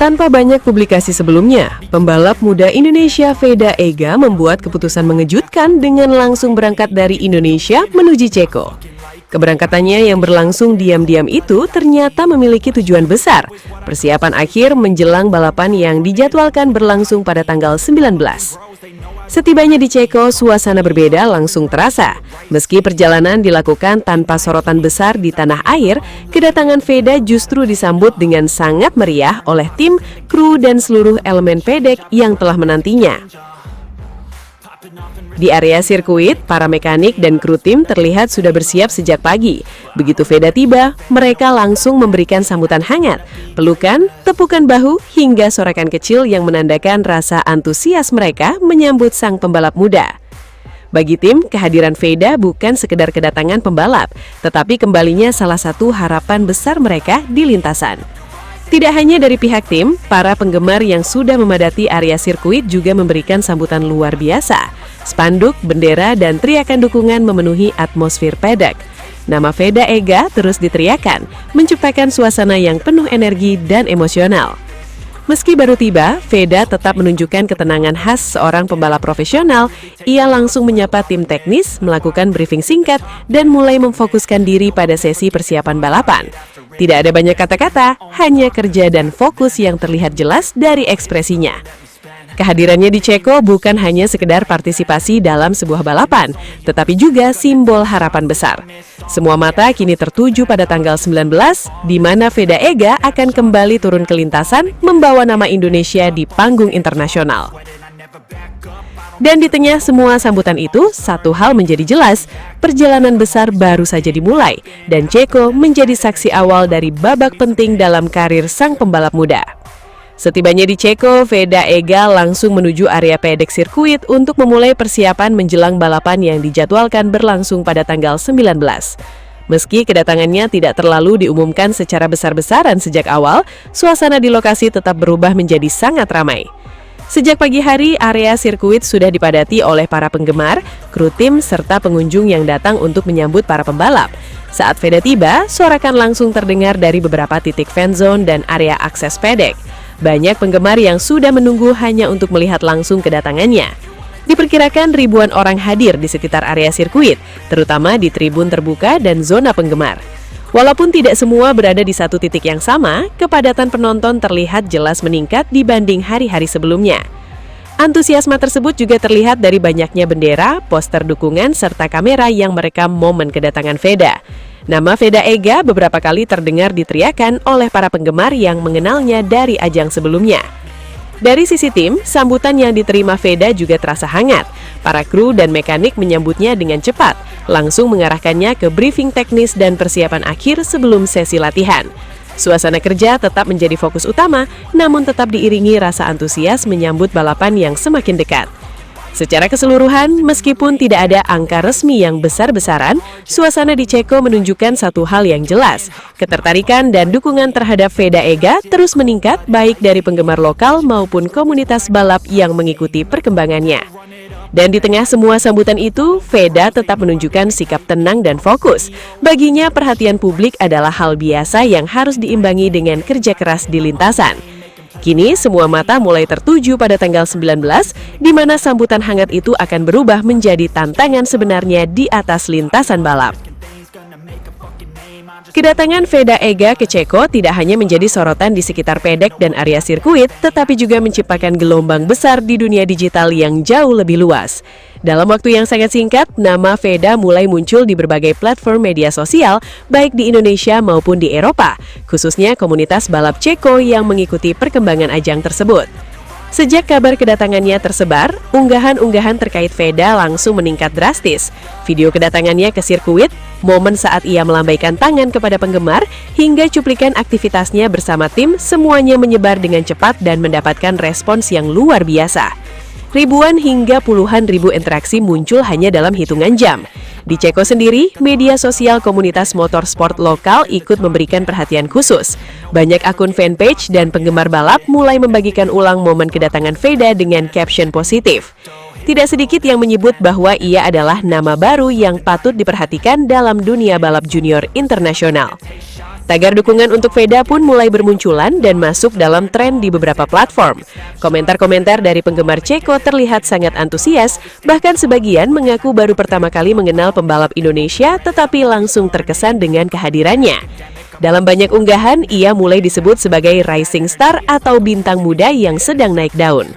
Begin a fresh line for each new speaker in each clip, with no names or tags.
Tanpa banyak publikasi sebelumnya, pembalap muda Indonesia Veda Ega membuat keputusan mengejutkan dengan langsung berangkat dari Indonesia menuju Ceko. Keberangkatannya yang berlangsung diam-diam itu ternyata memiliki tujuan besar, persiapan akhir menjelang balapan yang dijadwalkan berlangsung pada tanggal 19. Setibanya di Ceko, suasana berbeda langsung terasa. Meski perjalanan dilakukan tanpa sorotan besar di tanah air, kedatangan Veda justru disambut dengan sangat meriah oleh tim, kru, dan seluruh elemen pedek yang telah menantinya. Di area sirkuit, para mekanik dan kru tim terlihat sudah bersiap sejak pagi. Begitu Veda tiba, mereka langsung memberikan sambutan hangat, pelukan, tepukan bahu, hingga sorakan kecil yang menandakan rasa antusias mereka menyambut sang pembalap muda. Bagi tim, kehadiran Veda bukan sekedar kedatangan pembalap, tetapi kembalinya salah satu harapan besar mereka di lintasan. Tidak hanya dari pihak tim, para penggemar yang sudah memadati area sirkuit juga memberikan sambutan luar biasa. Spanduk, bendera, dan teriakan dukungan memenuhi atmosfer pedek. Nama Veda Ega terus diteriakan, menciptakan suasana yang penuh energi dan emosional. Meski baru tiba, Veda tetap menunjukkan ketenangan khas seorang pembalap profesional. Ia langsung menyapa tim teknis, melakukan briefing singkat, dan mulai memfokuskan diri pada sesi persiapan balapan. Tidak ada banyak kata-kata, hanya kerja dan fokus yang terlihat jelas dari ekspresinya. Kehadirannya di Ceko bukan hanya sekedar partisipasi dalam sebuah balapan, tetapi juga simbol harapan besar. Semua mata kini tertuju pada tanggal 19, di mana Veda Ega akan kembali turun ke lintasan membawa nama Indonesia di panggung internasional. Dan di tengah semua sambutan itu, satu hal menjadi jelas, perjalanan besar baru saja dimulai, dan Ceko menjadi saksi awal dari babak penting dalam karir sang pembalap muda. Setibanya di Ceko, Veda Ega langsung menuju area pedek sirkuit untuk memulai persiapan menjelang balapan yang dijadwalkan berlangsung pada tanggal 19. Meski kedatangannya tidak terlalu diumumkan secara besar-besaran sejak awal, suasana di lokasi tetap berubah menjadi sangat ramai. Sejak pagi hari, area sirkuit sudah dipadati oleh para penggemar, kru tim, serta pengunjung yang datang untuk menyambut para pembalap. Saat Veda tiba, sorakan langsung terdengar dari beberapa titik fanzone dan area akses pedek. Banyak penggemar yang sudah menunggu hanya untuk melihat langsung kedatangannya. Diperkirakan ribuan orang hadir di sekitar area sirkuit, terutama di tribun terbuka dan zona penggemar. Walaupun tidak semua berada di satu titik yang sama, kepadatan penonton terlihat jelas meningkat dibanding hari-hari sebelumnya. Antusiasme tersebut juga terlihat dari banyaknya bendera, poster dukungan, serta kamera yang merekam momen kedatangan Veda. Nama Veda Ega beberapa kali terdengar diteriakan oleh para penggemar yang mengenalnya dari ajang sebelumnya. Dari sisi tim, sambutan yang diterima Veda juga terasa hangat. Para kru dan mekanik menyambutnya dengan cepat, langsung mengarahkannya ke briefing teknis dan persiapan akhir sebelum sesi latihan. Suasana kerja tetap menjadi fokus utama, namun tetap diiringi rasa antusias menyambut balapan yang semakin dekat. Secara keseluruhan, meskipun tidak ada angka resmi yang besar-besaran, suasana di Ceko menunjukkan satu hal yang jelas. Ketertarikan dan dukungan terhadap Veda Ega terus meningkat baik dari penggemar lokal maupun komunitas balap yang mengikuti perkembangannya. Dan di tengah semua sambutan itu, Veda tetap menunjukkan sikap tenang dan fokus. Baginya, perhatian publik adalah hal biasa yang harus diimbangi dengan kerja keras di lintasan. Kini, semua mata mulai tertuju pada tanggal 19, di mana sambutan hangat itu akan berubah menjadi tantangan sebenarnya di atas lintasan balap. Kedatangan Veda Ega ke Ceko tidak hanya menjadi sorotan di sekitar pedek dan area sirkuit, tetapi juga menciptakan gelombang besar di dunia digital yang jauh lebih luas. Dalam waktu yang sangat singkat, nama Veda mulai muncul di berbagai platform media sosial, baik di Indonesia maupun di Eropa, khususnya komunitas balap Ceko yang mengikuti perkembangan ajang tersebut. Sejak kabar kedatangannya tersebar, unggahan-unggahan terkait Veda langsung meningkat drastis. Video kedatangannya ke sirkuit, momen saat ia melambaikan tangan kepada penggemar, hingga cuplikan aktivitasnya bersama tim, semuanya menyebar dengan cepat dan mendapatkan respons yang luar biasa. Ribuan hingga puluhan ribu interaksi muncul hanya dalam hitungan jam. Di Ceko sendiri, media sosial komunitas motorsport lokal ikut memberikan perhatian khusus. Banyak akun fanpage dan penggemar balap mulai membagikan ulang momen kedatangan Veda dengan caption positif. Tidak sedikit yang menyebut bahwa ia adalah nama baru yang patut diperhatikan dalam dunia balap junior internasional. Tagar dukungan untuk Veda pun mulai bermunculan dan masuk dalam tren di beberapa platform. Komentar-komentar dari penggemar Ceko terlihat sangat antusias, bahkan sebagian mengaku baru pertama kali mengenal pembalap Indonesia tetapi langsung terkesan dengan kehadirannya. Dalam banyak unggahan, ia mulai disebut sebagai rising star atau bintang muda yang sedang naik daun.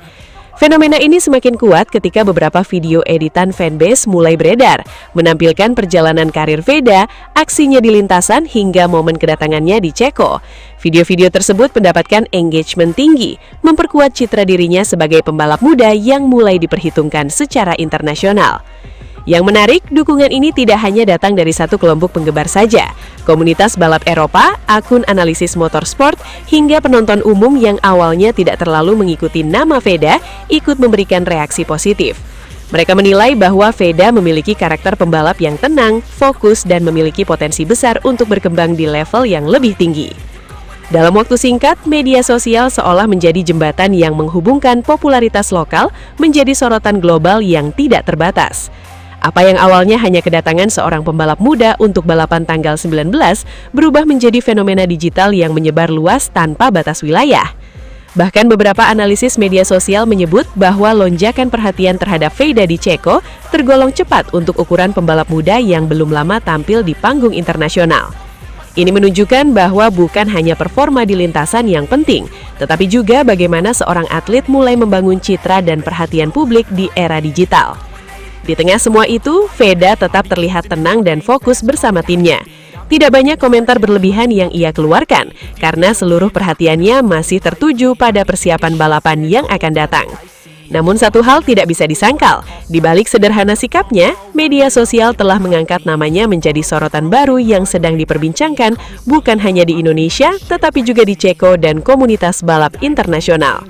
Fenomena ini semakin kuat ketika beberapa video editan fanbase mulai beredar, menampilkan perjalanan karir Veda, aksinya di lintasan hingga momen kedatangannya di Ceko. Video-video tersebut mendapatkan engagement tinggi, memperkuat citra dirinya sebagai pembalap muda yang mulai diperhitungkan secara internasional. Yang menarik, dukungan ini tidak hanya datang dari satu kelompok penggemar saja. Komunitas balap Eropa, akun analisis motorsport, hingga penonton umum yang awalnya tidak terlalu mengikuti nama Veda ikut memberikan reaksi positif. Mereka menilai bahwa Veda memiliki karakter pembalap yang tenang, fokus, dan memiliki potensi besar untuk berkembang di level yang lebih tinggi. Dalam waktu singkat, media sosial seolah menjadi jembatan yang menghubungkan popularitas lokal menjadi sorotan global yang tidak terbatas. Apa yang awalnya hanya kedatangan seorang pembalap muda untuk balapan tanggal 19 berubah menjadi fenomena digital yang menyebar luas tanpa batas wilayah. Bahkan beberapa analisis media sosial menyebut bahwa lonjakan perhatian terhadap Veda di Ceko tergolong cepat untuk ukuran pembalap muda yang belum lama tampil di panggung internasional. Ini menunjukkan bahwa bukan hanya performa di lintasan yang penting, tetapi juga bagaimana seorang atlet mulai membangun citra dan perhatian publik di era digital. Di tengah semua itu, Veda tetap terlihat tenang dan fokus bersama timnya. Tidak banyak komentar berlebihan yang ia keluarkan, karena seluruh perhatiannya masih tertuju pada persiapan balapan yang akan datang. Namun satu hal tidak bisa disangkal, di balik sederhana sikapnya, media sosial telah mengangkat namanya menjadi sorotan baru yang sedang diperbincangkan bukan hanya di Indonesia, tetapi juga di Ceko dan komunitas balap internasional.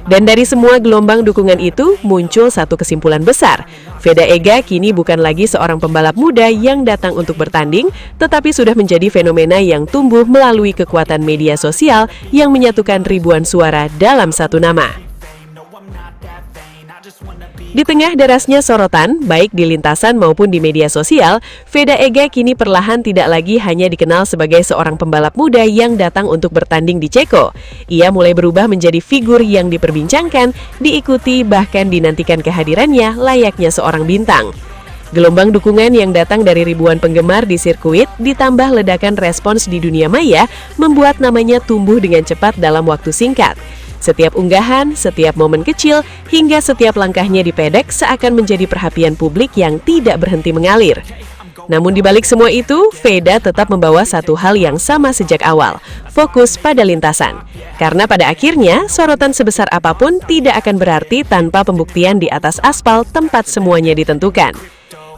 Dan dari semua gelombang dukungan itu, muncul satu kesimpulan besar. Veda Ega kini bukan lagi seorang pembalap muda yang datang untuk bertanding, tetapi sudah menjadi fenomena yang tumbuh melalui kekuatan media sosial yang menyatukan ribuan suara dalam satu nama. Di tengah derasnya sorotan, baik di lintasan maupun di media sosial, Veda Ega kini perlahan tidak lagi hanya dikenal sebagai seorang pembalap muda yang datang untuk bertanding di Ceko. Ia mulai berubah menjadi figur yang diperbincangkan, diikuti, bahkan dinantikan kehadirannya layaknya seorang bintang. Gelombang dukungan yang datang dari ribuan penggemar di sirkuit ditambah ledakan respons di dunia maya membuat namanya tumbuh dengan cepat dalam waktu singkat. Setiap unggahan, setiap momen kecil, hingga setiap langkahnya di pedek seakan menjadi perhatian publik yang tidak berhenti mengalir. Namun di balik semua itu, Veda tetap membawa satu hal yang sama sejak awal, fokus pada lintasan. Karena pada akhirnya, sorotan sebesar apapun tidak akan berarti tanpa pembuktian di atas aspal tempat semuanya ditentukan.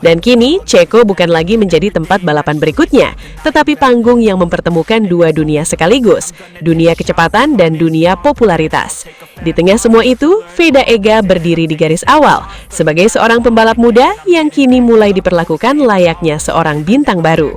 Dan kini, Ceko bukan lagi menjadi tempat balapan berikutnya, tetapi panggung yang mempertemukan dua dunia sekaligus, dunia kecepatan dan dunia popularitas. Di tengah semua itu, Veda Ega berdiri di garis awal, sebagai seorang pembalap muda yang kini mulai diperlakukan layaknya seorang bintang baru.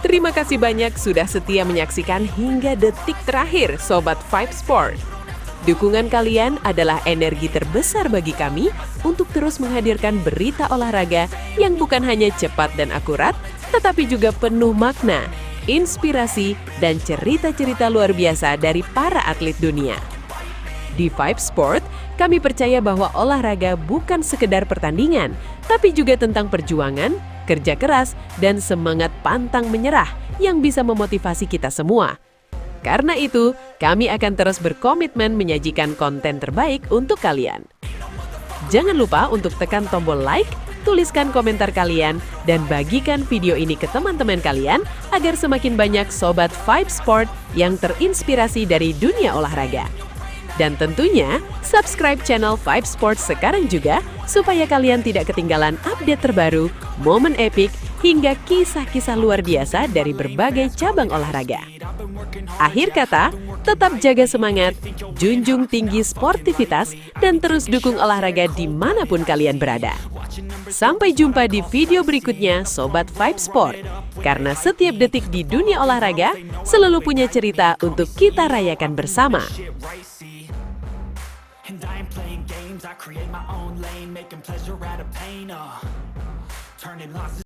Terima kasih banyak sudah setia menyaksikan hingga detik terakhir Sobat Vibe Sport. Dukungan kalian adalah energi terbesar bagi kami untuk terus menghadirkan berita olahraga yang bukan hanya cepat dan akurat, tetapi juga penuh makna, inspirasi, dan cerita-cerita luar biasa dari para atlet dunia. Di Vibe Sport, kami percaya bahwa olahraga bukan sekedar pertandingan, tapi juga tentang perjuangan, kerja keras, dan semangat pantang menyerah yang bisa memotivasi kita semua. Karena itu, kami akan terus berkomitmen menyajikan konten terbaik untuk kalian. Jangan lupa untuk tekan tombol like, tuliskan komentar kalian, dan bagikan video ini ke teman-teman kalian agar semakin banyak Sobat Vibe Sport yang terinspirasi dari dunia olahraga. Dan tentunya, subscribe channel Vibe Sport sekarang juga supaya kalian tidak ketinggalan update terbaru, momen epik, hingga kisah-kisah luar biasa dari berbagai cabang olahraga. Akhir kata, tetap jaga semangat, junjung tinggi sportivitas, dan terus dukung olahraga dimanapun kalian berada. Sampai jumpa di video berikutnya, Sobat Vibe Sport. Karena setiap detik di dunia olahraga selalu punya cerita untuk kita rayakan bersama.
And I ain't playing games, I create my own lane, making pleasure out of pain, turning losses